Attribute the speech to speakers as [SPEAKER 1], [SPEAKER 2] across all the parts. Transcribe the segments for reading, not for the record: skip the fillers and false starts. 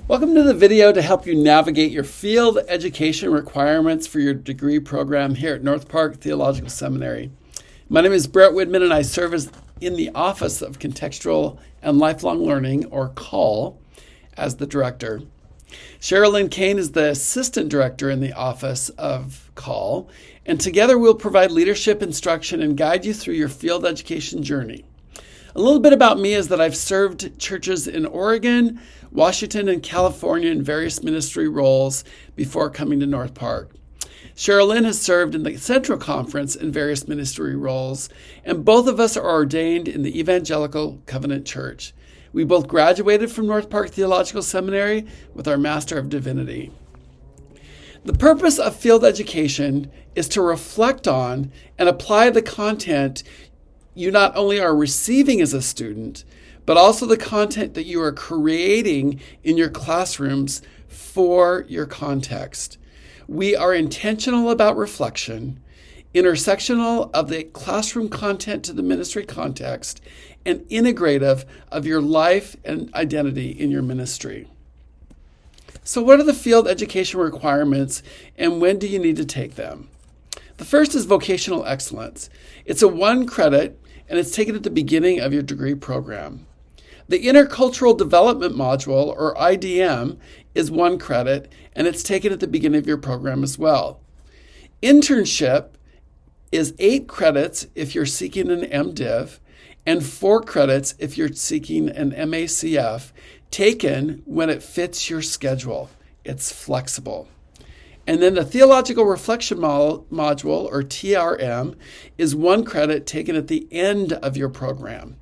[SPEAKER 1] Welcome to the video to help you navigate your field education requirements for your degree program here at North Park Theological Seminary. My name is Brett Widman and I serve in the Office of Contextual and Lifelong Learning, or CALL, as the director. Sherilyn Kane is the assistant director in the Office of CALL, and together we'll provide leadership instruction and guide you through your field education journey. A little bit about me is that I've served churches in Oregon, Washington, and California in various ministry roles before coming to North Park. Sherilyn has served in the Central Conference in various ministry roles, and both of us are ordained in the Evangelical Covenant Church. We both graduated from North Park Theological Seminary with our Master of Divinity. The purpose of field education is to reflect on and apply the content you not only are receiving as a student, but also the content that you are creating in your classrooms for your context. We are intentional about reflection, intersectional of the classroom content to the ministry context, and integrative of your life and identity in your ministry. So what are the field education requirements and when do you need to take them? The first is vocational excellence. It's a 1 credit and it's taken at the beginning of your degree program. The Intercultural Development Module, or IDM, is 1 credit, and it's taken at the beginning of your program as well. Internship is 8 credits if you're seeking an MDiv, and 4 credits if you're seeking an MACF, taken when it fits your schedule. It's flexible. And then the Theological Reflection Module, or TRM, is 1 credit taken at the end of your program.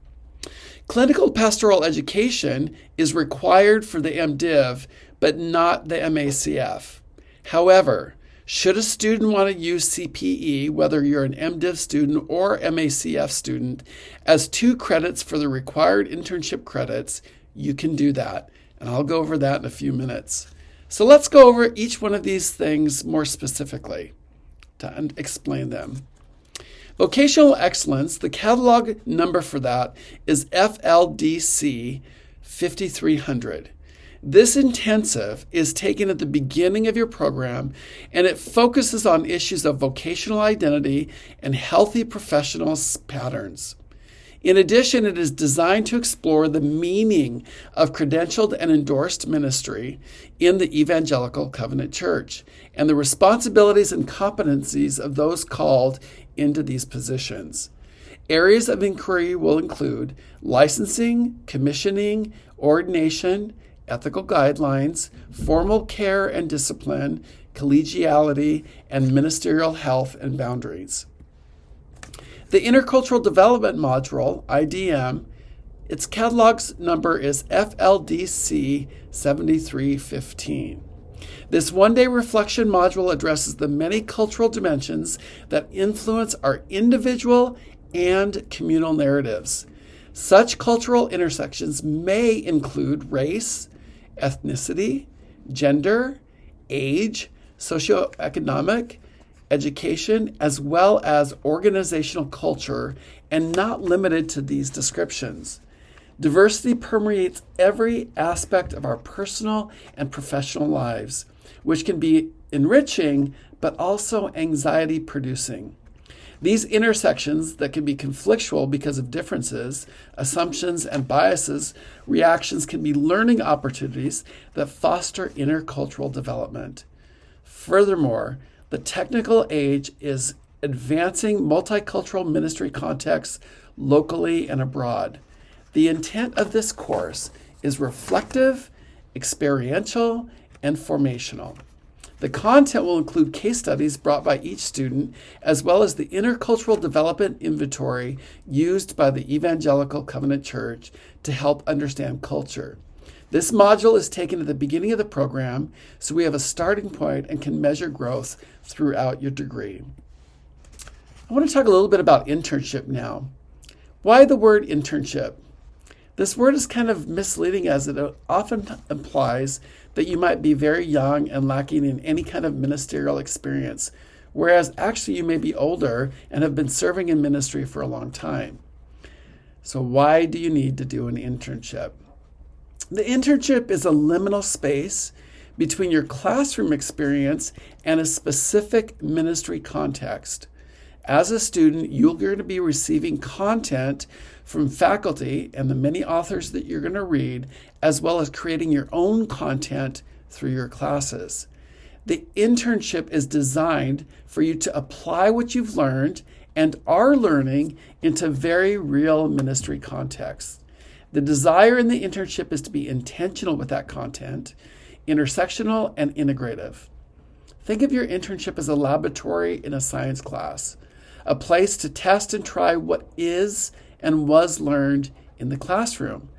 [SPEAKER 1] Clinical Pastoral Education is required for the MDiv, but not the MACF. However, should a student want to use CPE, whether you're an MDiv student or MACF student, as 2 credits for the required internship credits, you can do that. And I'll go over that in a few minutes. So let's go over each one of these things more specifically to explain them. Vocational excellence, the catalog number for that is FLDC 5300. This intensive is taken at the beginning of your program, and it focuses on issues of vocational identity and healthy professional patterns. In addition, it is designed to explore the meaning of credentialed and endorsed ministry in the Evangelical Covenant Church and the responsibilities and competencies of those called into these positions. Areas of inquiry will include licensing, commissioning, ordination, ethical guidelines, formal care and discipline, collegiality, and ministerial health and boundaries. The Intercultural Development Module, IDM, its catalog number is FLDC 7315. This one-day reflection module addresses the many cultural dimensions that influence our individual and communal narratives. Such cultural intersections may include race, ethnicity, gender, age, socioeconomic, education, as well as organizational culture, and not limited to these descriptions. Diversity permeates every aspect of our personal and professional lives, which can be enriching, but also anxiety-producing. These intersections that can be conflictual because of differences, assumptions, and biases, reactions can be learning opportunities that foster intercultural development. Furthermore, the technical age is advancing multicultural ministry contexts locally and abroad. The intent of this course is reflective, experiential, and formational. The content will include case studies brought by each student, as well as the intercultural development inventory used by the Evangelical Covenant Church to help understand culture. This module is taken at the beginning of the program, so we have a starting point and can measure growth throughout your degree. I want to talk a little bit about internship now. Why the word internship? This word is kind of misleading as it often implies that you might be very young and lacking in any kind of ministerial experience, whereas actually you may be older and have been serving in ministry for a long time. So why do you need to do an internship? The internship is a liminal space between your classroom experience and a specific ministry context. As a student, you're going to be receiving content from faculty and the many authors that you're going to read, as well as creating your own content through your classes. The internship is designed for you to apply what you've learned and are learning into very real ministry contexts. The desire in the internship is to be intentional with that content, intersectional and integrative. Think of your internship as a laboratory in a science class, a place to test and try what is and was learned in the classroom.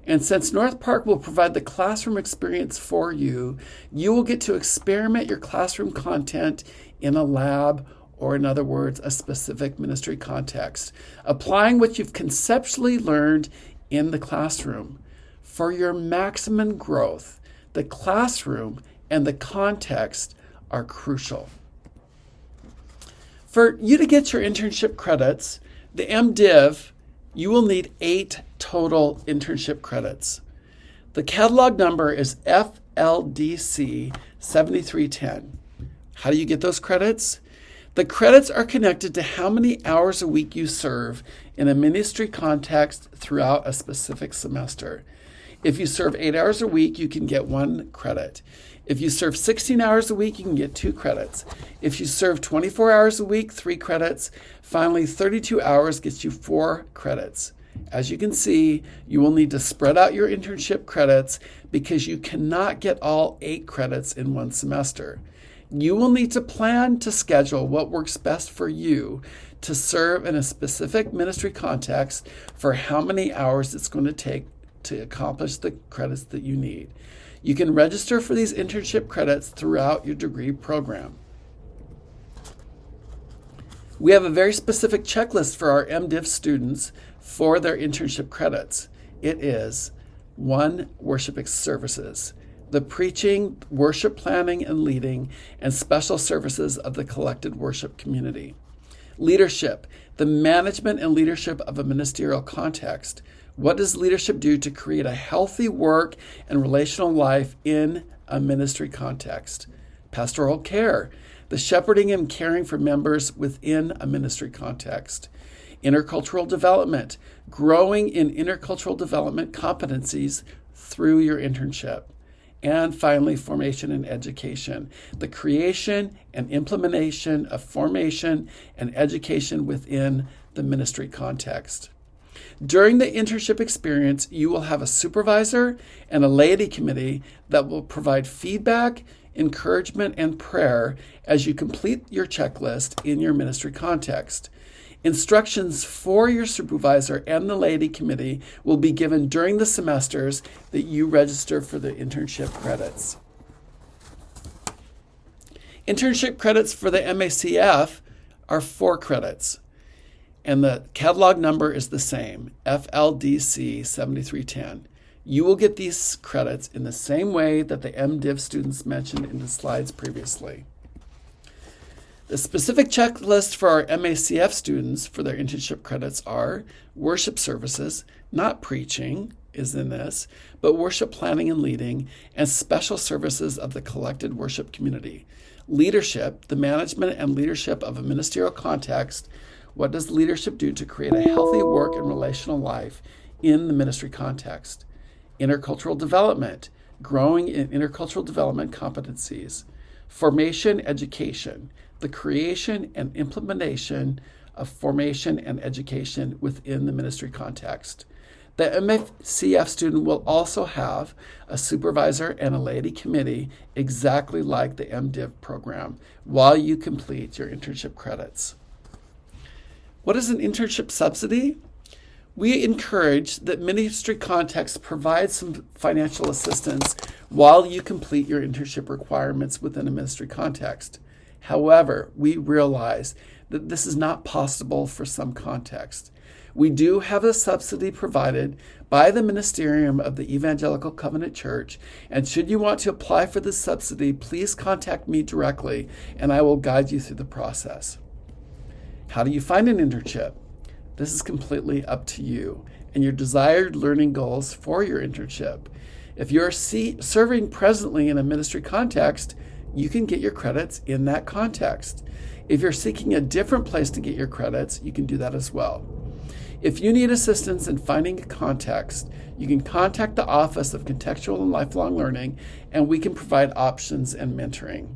[SPEAKER 1] And since North Park will provide the classroom experience for you, you will get to experiment your classroom content in a lab, or in other words, a specific ministry context, applying what you've conceptually learned in the classroom. For your maximum growth, the classroom and the context are crucial. For you to get your internship credits, the MDiv, you will need 8 total internship credits. The catalog number is FLDC 7310. How do you get those credits? The credits are connected to how many hours a week you serve in a ministry context throughout a specific semester. If you serve 8 hours a week, you can get 1 credit. If you serve 16 hours a week, you can get 2 credits. If you serve 24 hours a week, 3 credits. Finally, 32 hours gets you 4 credits. As you can see, you will need to spread out your internship credits because you cannot get all 8 credits in one semester. You will need to plan to schedule what works best for you to serve in a specific ministry context for how many hours it's going to take to accomplish the credits that you need. You can register for these internship credits throughout your degree program. We have a very specific checklist for our MDiv students for their internship credits. It is 1, worship services, the preaching, worship planning and leading, and special services of the collected worship community. Leadership, the management and leadership of a ministerial context. What does leadership do to create a healthy work and relational life in a ministry context? Pastoral care, the shepherding and caring for members within a ministry context. Intercultural development, growing in intercultural development competencies through your internship. And finally, formation and education, the creation and implementation of formation and education within the ministry context. During the internship experience, you will have a supervisor and a laity committee that will provide feedback, encouragement, and prayer as you complete your checklist in your ministry context. Instructions for your supervisor and the laity committee will be given during the semesters that you register for the internship credits. Internship credits for the MACF are 4 credits, and the catalog number is the same, FLDC 7310. You will get these credits in the same way that the MDiv students mentioned in the slides previously. The specific checklist for our MACF students for their internship credits are worship services, not preaching is in this, but worship planning and leading, and special services of the collected worship community. Leadership, the management and leadership of a ministerial context. What does leadership do to create a healthy work and relational life in the ministry context? Intercultural development, growing in intercultural development competencies. Formation, education, the creation and implementation of formation and education within the ministry context. The MACF student will also have a supervisor and a laity committee exactly like the MDiv program while you complete your internship credits. What is an internship subsidy? We encourage that ministry contexts provide some financial assistance while you complete your internship requirements within a ministry context. However, we realize that this is not possible for some contexts. We do have a subsidy provided by the Ministerium of the Evangelical Covenant Church, and should you want to apply for this subsidy, please contact me directly and I will guide you through the process. How do you find an internship? This is completely up to you, and your desired learning goals for your internship. If you're serving presently in a ministry context, you can get your credits in that context. If you're seeking a different place to get your credits, you can do that as well. If you need assistance in finding a context, you can contact the Office of Contextual and Lifelong Learning, and we can provide options and mentoring.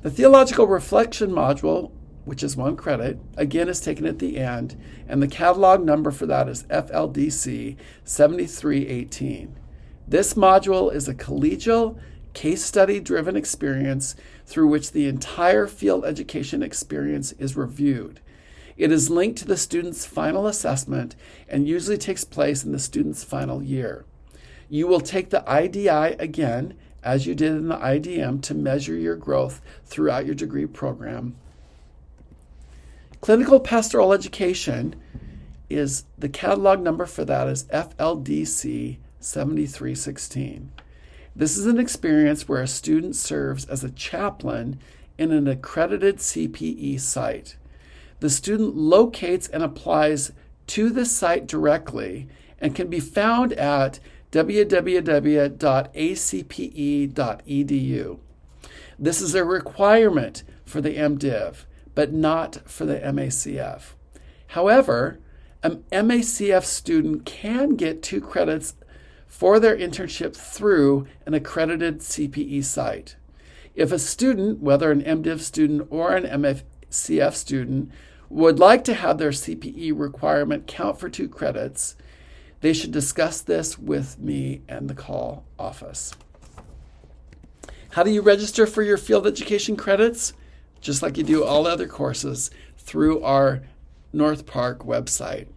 [SPEAKER 1] The Theological Reflection module, which is 1 credit, again is taken at the end, and the catalog number for that is FLDC 7318. This module is a collegial, case study-driven experience through which the entire field education experience is reviewed. It is linked to the student's final assessment and usually takes place in the student's final year. You will take the IDI again, as you did in the IDM, to measure your growth throughout your degree program. Clinical Pastoral Education is the catalog number for that is FLDC 7316. This is an experience where a student serves as a chaplain in an accredited CPE site. The student locates and applies to this site directly and can be found at www.acpe.edu. This is a requirement for the MDiv, but not for the MACF. However, an MACF student can get 2 credits for their internship through an accredited CPE site. If a student, whether an MDiv student or an MACF student, would like to have their CPE requirement count for 2 credits, they should discuss this with me and the call office. How do you register for your field education credits? Just like you do all other courses, through our North Park website.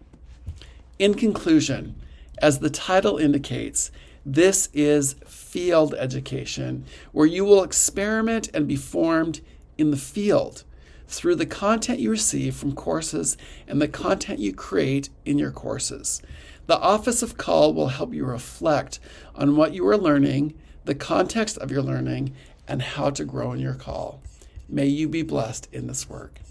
[SPEAKER 1] In conclusion, as the title indicates, this is field education, where you will experiment and be formed in the field through the content you receive from courses and the content you create in your courses. The Office of Call will help you reflect on what you are learning, the context of your learning, and how to grow in your call. May you be blessed in this work.